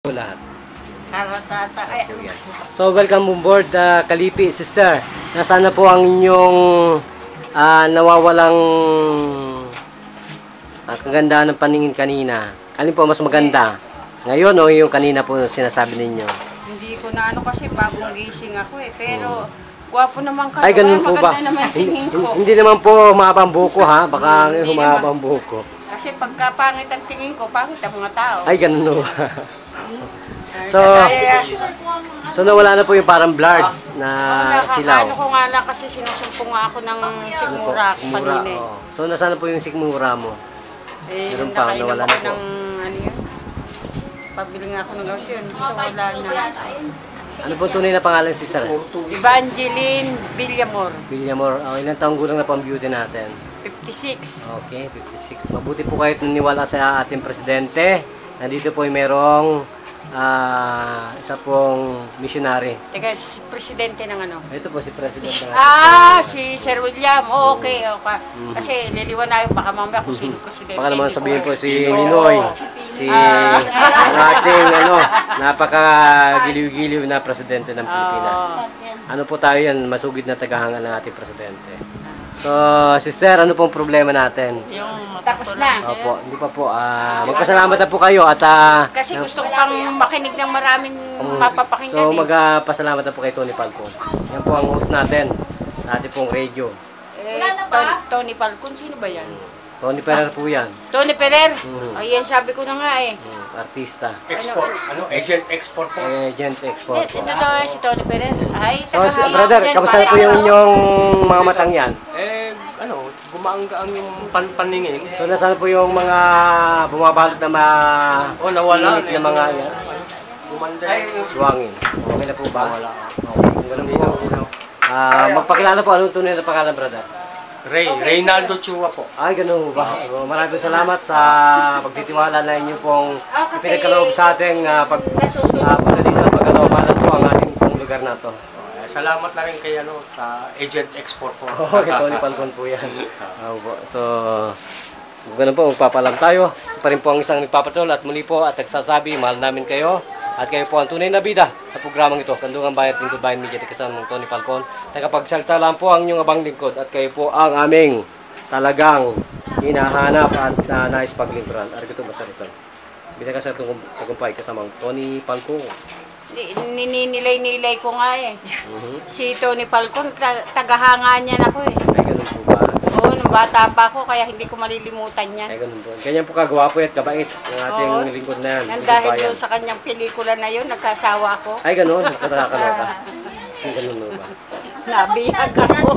Lahat. Karatata. Ay, So welcome on board Kalipi sister. Nasaan na po ang inyong nawawalang kagandahan ng paningin kanina? Alin po mas maganda? Ngayon o yung kanina po sinasabi ninyo? hindi ko na ano kasi bagong gising ako eh. Pero gwapo naman kayo. Ay ganun po ba? Maganda naman tingin ko. Hindi naman po humabang buko ha? Baka humabang buko. Kasi pagka pangit ang tingin ko, pangit ang mga tao. Ay ganun po. So, Kaya, so nawala na po yung parang blurs na silaw. Ano ko nga na kasi sinusumpong nga ako ng sigmura kanina eh. Oh. So nasaan na po yung sigmura mo? Eh, Meron pa, nakainom nawala ako na po. ng ano yun. Pabili nga ako ng lotion. So wala na. Ano po tunay na pangalan sister? Evangeline Villamor, Villamor, ilang taong gulang na pang beauty natin? 56. Okay, 56. Mabuti po kahit naniwala sa ating presidente. Nandito po ay merong isa pong missionary. Teka, si presidente ng ano? Ito po si presidente. Si Sir William. Oh, okay. Okay. Kasi liliwanagan baka mamaya kung sino presidente. Baka naman Hindi ko sabihin po alam. si Ninoy. Si ang ating napaka-giliw-giliw na presidente ng Pilipinas. Ano po tayo yan? Masugid na tagahanga ng ating presidente. So, sister, ano pong problema natin? Yung tapos na. Opo, hindi pa po. Magpasalamat na po kayo at Kasi gusto ko pang makinig ng maraming mapapakinggan. so magpasalamat na po kay Tony Falcon. Yan po ang host natin sa ating pong radio. Tony Falcon, sino ba yan? Tony Ferrer po yan. Tony Ferrer? Ayan, sabi ko na nga eh. Artista. Export, agent export po. Agent export po. Ito daw si Tony Ferrer. Ay, So, brother, kamusta po yung inyong mga matang yan? Gumaanggaang yung paningin. So, nasaan po yung mga bumabalot na Nawala. na mga yan? Gumanda. Duwangin. Okay na po ba? Wala. Okay. Kung ganun po. Magpakilala po, anong tunay na pangalan, brother? Reynaldo Chua po. Ay, ganun ba? So, maraming salamat sa pagtitiwala na inyo pong pinagkaloob sa ating punta dito at pagkaloobanan po ang ating pong lugar na to. Salamat na rin kay agent export po. Okay, Tony Falcon po yan. So, ganun po, magpapalam tayo. Ito pa rin po ang isang nagpapatrol at muli po at nagsasabi, mahal namin kayo. At kayo po ang tunay na bida sa programang ito, Kandungan Bayat, Lingkod Bayan Media, kasama ng Tony Falcon. Tagapagsalita lang po ang inyong abang lingkod at kayo po ang aming talagang hinahanap at nais paglingkuran. Arito ba sa Rizal? Bida ka sa tagumpay kasama ng Tony Falcon. Nininilay-nilay ko nga eh. Si Tony Falcon, tagahanga niyan ako eh. Ay, ganun po ba? Oo, nung bata pa ako, kaya hindi ko malilimutan yan. Ay, ganun po. Ganyan po kagwapo at kabait ang ating lingkod na yan. Nang Lingkod dahil Bayan. doon sa kanyang pelikula na yun, nagkasawa ako. Ay, ganun. Nakakaloka. Ay, ganun mo ba? Nabihag ako.